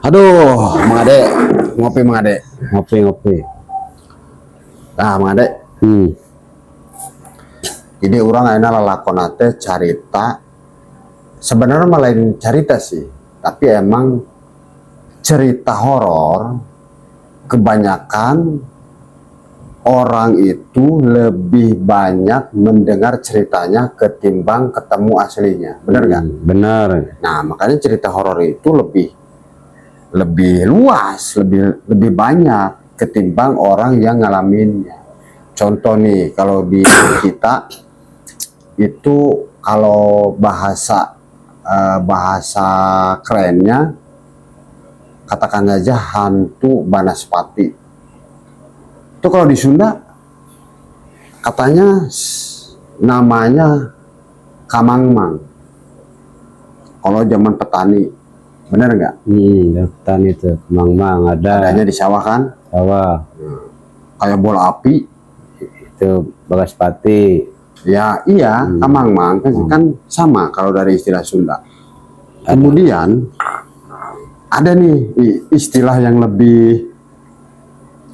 Aduh, Mang Ade, ngopi Mang Ade. Ngopi. Nah, Mang Ade, jadi orang ayeuna lalakon teh carita. Sebenarnya malah lain carita sih, tapi emang cerita horor kebanyakan orang itu lebih banyak mendengar ceritanya ketimbang ketemu aslinya. Benar nggak? Benar. Nah, makanya cerita horor itu lebih luas, lebih banyak ketimbang orang yang ngalaminnya. Contoh nih, kalau di kita itu kalau bahasa kerennya katakan aja hantu Banaspati. Itu kalau di Sunda katanya namanya Kamangmang. Kalau zaman petani, bener nggak? Hutan itu Mang Adanya di sawah kan? sawah Kayak bola api. itu Bagaspati. Ya iya, Kamangmang kan sama kalau dari istilah Sunda. Kemudian ada nih istilah yang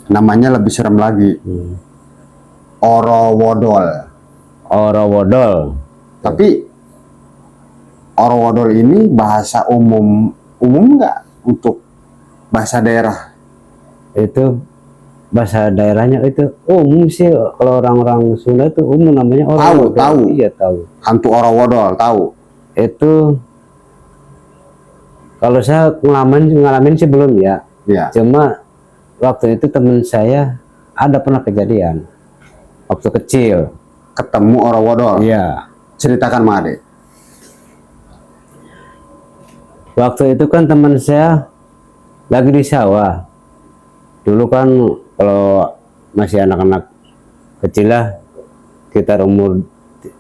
namanya lebih serem lagi. Orowodol. Tapi Orowodol ini bahasa umum nggak untuk bahasa daerah? Itu bahasa daerahnya itu umum sih, kalau orang-orang Sunda itu umum namanya Orowodol. Tahu. Iya, tahu. Hantu Orowodol, tahu. Itu kalau saya ngalamin sih belum ya. Ya. Cuma waktu itu teman saya ada pernah kejadian waktu kecil. Ketemu Orowodol. Iya. Ceritakan Mang Ade. Waktu itu kan teman saya lagi di sawah. Dulu kan kalau masih anak-anak kecil lah, sekitar umur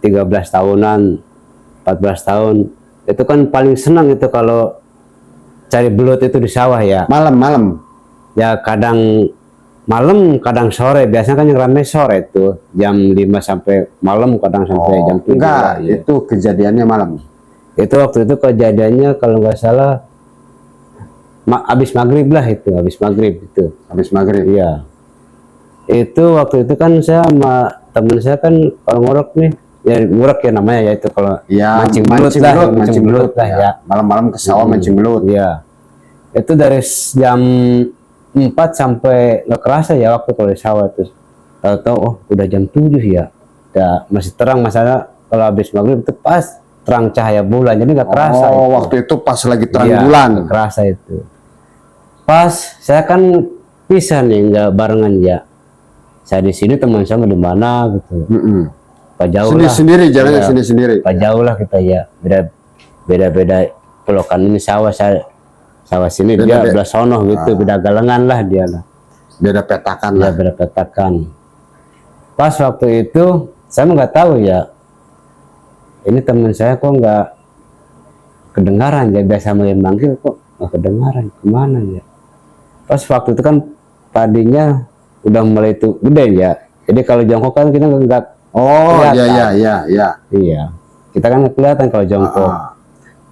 13 tahunan, 14 tahun, itu kan paling senang itu kalau cari belut itu di sawah ya. Malam-malam. Ya kadang malam, kadang sore. Biasanya kan yang ramai sore itu jam 5 sampai malam, kadang sampai jam 7. Enggak, ya. itu kejadiannya malam. Itu waktu itu kejadiannya kalau nggak salah habis maghrib lah, itu habis maghrib itu. Habis maghrib. Iya. Itu waktu itu kan saya sama teman saya kan kalau ngorok nih, ya ngorok ya namanya ya, itu kalau Ya, mancing belut lah ya. Malam-malam ke sawah mancing belut. Iya. Itu dari jam 4 sampai nggak kerasa ya waktu kalau di sawah itu. Tahu-tahu oh udah jam 7 ya. Udah masih terang, masalah kalau habis maghrib itu pas terang cahaya bulan, jadi nggak kerasa. Oh, waktu itu pas lagi terang Iya, bulan. nggak kerasa itu. Pas saya kan pisah nih, nggak barengan ya. Saya di sini, teman saya di mana gitu. Pak jauh lah. Sendiri jalannya Ya, sendiri. Pak jauh lah kita ya. Beda pelokan, ini sawah sini, dia belah sono gitu, beda galengan lah dia lah. Beda petakan Ya, lah. beda petakan. Pas waktu itu saya nggak tahu ya. Ini teman saya kok nggak kedengaran ya, biasa manggil kok nggak kedengaran, kemana ya. Pas waktu itu kan padinya udah mulai itu gede ya, jadi kalau jongkok kan kita nggak iya, kita kan nggak kelihatan kalau jongkok.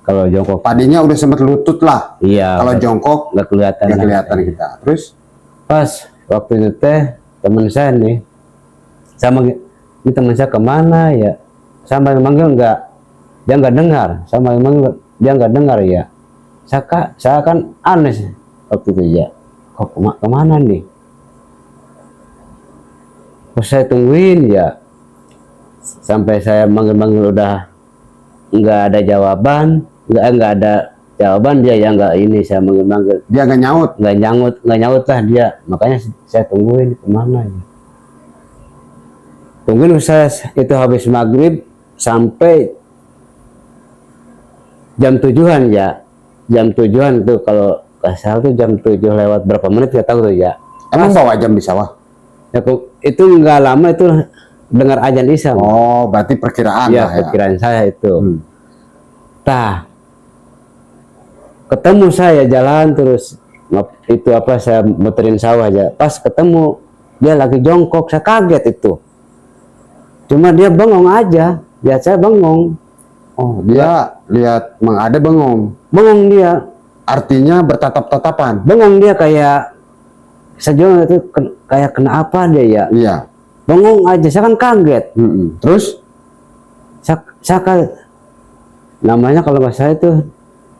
Kalau jongkok Padinya udah sempat lutut lah. iya, Kalau jongkok nggak kelihatan kita. Terus pas waktu itu teh teman saya nih, ini teman saya kemana ya, sampai manggil dia nggak dengar, sampai manggil dia nggak dengar ya. Saya kan aneh sih waktu itu ya, kok kemana nih. Pas saya tungguin ya, sampai saya manggil udah nggak ada jawaban, nggak ada jawaban, dia yang nggak ini, saya manggil dia nggak nyaut lah dia. Makanya saya tungguin kemana ya. Tungguin saya itu habis maghrib sampai jam 7-an ya. Jam 7-an tuh, kalau kasar tuh jam 7 lewat berapa menit ya tahu tuh ya. Emang bawa jam di sawah? Ya, itu nggak lama itu dengar azan isya. Oh, berarti perkiraan Ya, lah ya. perkiraan saya itu. Tah, ketemu saya jalan terus itu apa, saya muterin sawah aja. Pas ketemu dia lagi jongkok, saya kaget itu. Cuma dia bengong aja, lihat saya bengong. Oh, dia lihat Mang Ade bengong. Bengong dia. Artinya bertatap-tatapan. Bengong dia kayak sejauh itu kayak kena apa dia ya. Iya. Bengong aja, saya kan kaget. Terus? Namanya kalau nggak salah itu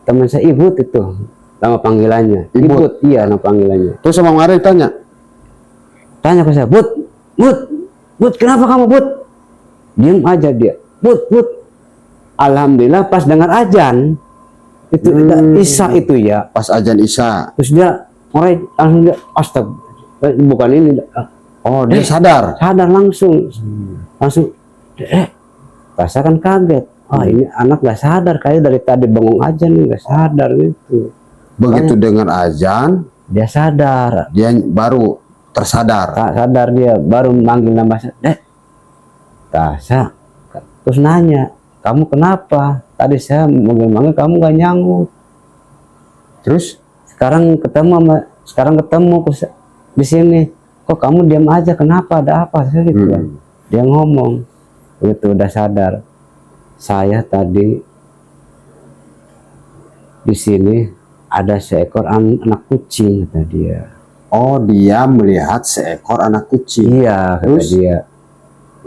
teman saya Ibut itu nama panggilannya. Ibut, iya nama panggilannya. Terus sama Mare tanya ke saya, But, kenapa kamu But? Diam aja dia. But. Alhamdulillah pas dengar azan itu Isya itu ya. Pas azan Isya. Terus dia mulai langsung dia astagfirullah, bukan ini. Oh, dia sadar langsung. Rasa kan kaget. Oh ini anak gak sadar, kayak dari tadi bengong aja nih gak sadar gitu. Begitu dengar azan, dia sadar. Dia baru tersadar. Sadar dia, baru manggil nama saya. Tasa. Terus nanya, kamu kenapa? Tadi saya manggil kamu gak nyangkut. Terus sekarang ketemu di sini. Kok kamu diam aja? Kenapa? Ada apa? Saya gitu kan. Dia ngomong, begitu udah sadar. Saya tadi di sini ada seekor anak kucing, kata dia. Oh, dia melihat seekor anak kucing. Iya, kata dia.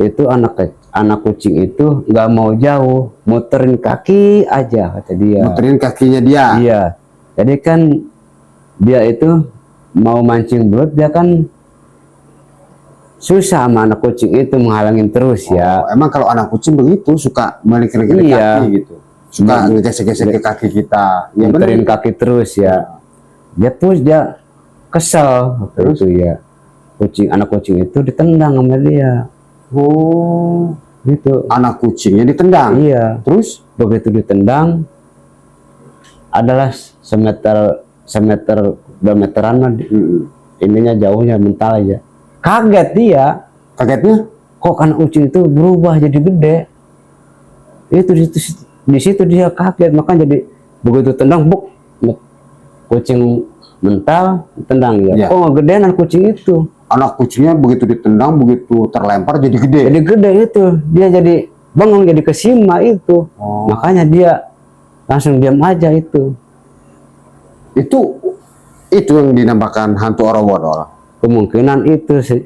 Itu anak kucing itu nggak mau jauh, muterin kaki aja, kata dia. Muterin kakinya dia. Iya. Jadi kan dia itu mau mancing belut, dia kan susah sama anak kucing itu menghalangin terus ya. Emang kalau anak kucing begitu suka melik-melik kaki gitu, suka gesek-gesek ke kaki kita, ya muterin kaki terus ya. Dia kesel terus itu ya. Anak kucing itu ditendang sama dia. Oh, gitu. Anak kucingnya ditendang. Iya. Terus begitu ditendang adalah semeter 2 meteran ininya jauhnya mental aja. Kaget dia. Kagetnya? Kok anak kucing itu berubah jadi gede? Itu di situ dia kaget, makanya jadi begitu tendang kucing mental tendang ya. Oh gede anak kucing itu. Anak kucingnya begitu ditendang, begitu terlempar jadi gede. Jadi gede itu, dia jadi bengong, jadi kesima itu. Makanya dia langsung diam aja itu. Itu yang dinamakan hantu Orowodol. Kemungkinan itu sih.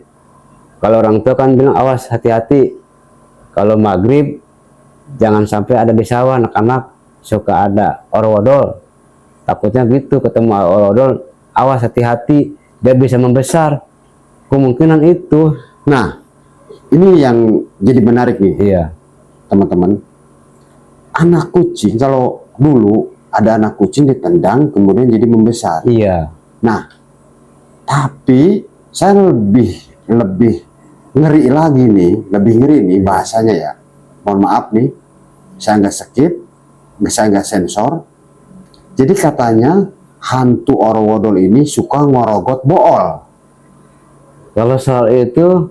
Kalau orang tua kan bilang awas hati-hati. Kalau maghrib jangan sampai ada di sawah, anak-anak suka ada Orowodol. Takutnya gitu, ketemu Orowodol, awas hati-hati, dia bisa membesar. Kemungkinan itu. Nah, ini yang jadi menarik nih. Iya. Teman-teman. Anak kucing, kalau dulu ada anak kucing ditendang kemudian jadi membesar. Iya. Nah, tapi saya lebih ngeri lagi nih, lebih ngeri nih bahasanya ya. Mohon maaf nih, saya nggak skip, saya nggak sensor. Jadi katanya hantu Orowodol ini suka ngorogot bool. Kalau soal itu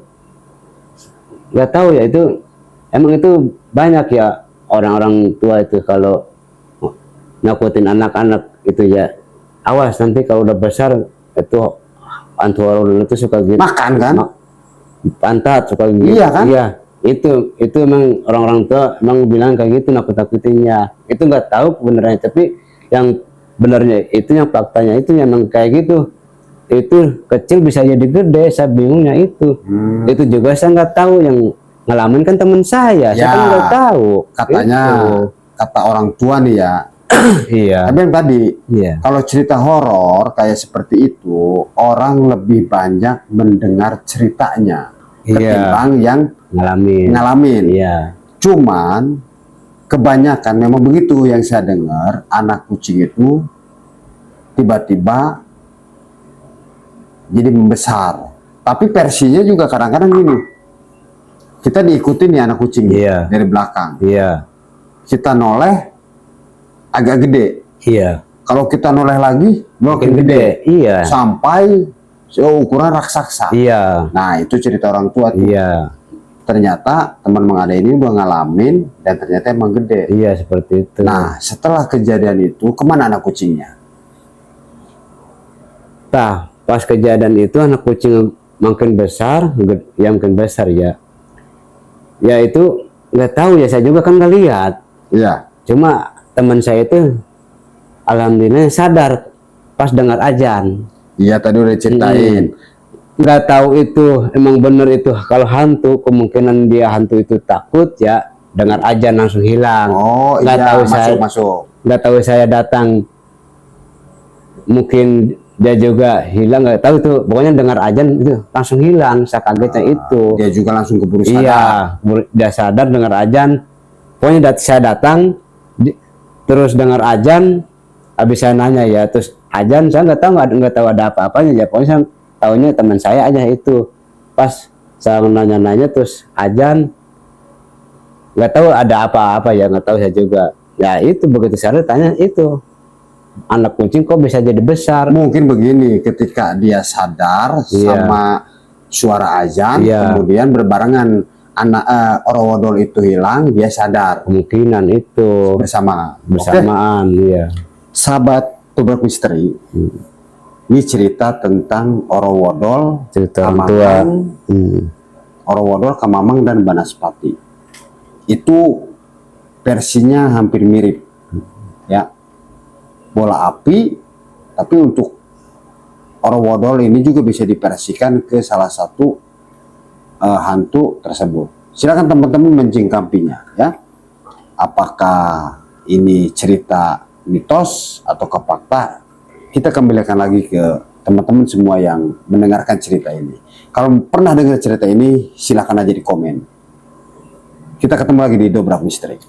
nggak tahu ya, itu emang itu banyak ya orang-orang tua itu kalau nakutin anak-anak itu ya. Awas nanti kalau udah besar itu hantu Orowodol itu suka gitu. Makan kan? Pantat suka gitu. Iya kan? Iya. Itu emang orang-orang tua emang bilang kayak gitu, nakut-nakutinnya. Itu nggak tahu kebenarannya, tapi yang benarnya itu, yang faktanya itu memang kayak gitu. Itu kecil bisa jadi gede, saya bingungnya itu. Itu juga saya nggak tahu, yang ngalamin kan teman saya kan nggak tahu. Katanya kata orang tua nih ya. Iya. Tapi yang tadi, iya, kalau cerita horor kayak seperti itu, orang lebih banyak mendengar ceritanya ketimbang yang ngalamin. Iya. Cuman kebanyakan memang begitu yang saya dengar, anak kucing itu tiba-tiba jadi membesar. Tapi versinya juga kadang-kadang gini, kita diikutin nih anak kucing dari belakang. Iya. Kita noleh agak gede. Iya. Kalau kita noleh lagi makin gede. Iya. Sampai ukuran raksasa. Iya. Nah, itu cerita orang tua tuh. Iya. Ternyata teman mengada ini udah ngalamin dan ternyata emang gede. Iya, seperti itu. Nah, setelah kejadian itu kemana anak kucingnya? Nah, pas kejadian itu anak kucing makin besar, ya makin besar ya. Ya itu nggak tahu ya, saya juga kan nggak lihat. Iya. Cuma teman saya itu alhamdulillah sadar pas dengar azan. Iya, tadi udah ceritain. Nggak tahu itu emang bener itu kalau hantu, kemungkinan dia hantu itu takut ya, dengar azan langsung hilang. Oh Nggak iya, tahu masuk. nggak tahu saya datang, mungkin dia juga hilang, nggak tahu tuh, pokoknya dengar azan itu langsung hilang, saya kagetnya itu. Dia juga langsung keburu sadar. Iya, dia sadar dengar azan, pokoknya saya datang terus dengar azan, habis saya nanya ya, terus azan saya nggak tahu ada apa-apanya ya, pokoknya saya tahunya teman saya aja itu. Pas saya nanya-nanya terus azan, nggak tahu ada apa-apa ya, nggak tahu saya juga ya. Itu begitu saya tanya itu, anak kucing kok bisa jadi besar. Mungkin begini, ketika dia sadar sama suara azan, kemudian berbarengan anak Orowodol itu hilang, dia sadar. Kemungkinan itu bersamaan. Iya. Sahabat Tubrak Misteri, ini cerita tentang Orowodol, cerita orang tua. Orowodol, Kamamang, dan Banaspati. Itu versinya hampir mirip, ya. Bola api, tapi untuk Orowodol ini juga bisa diversikan ke salah satu hantu tersebut. Silakan teman-teman mencingkampinya, ya. Apakah ini cerita mitos atau fakta? Kita kembalikan lagi ke teman-teman semua yang mendengarkan cerita ini. Kalau pernah dengar cerita ini, silakan aja di komen. Kita ketemu lagi di Dobrak Misteri.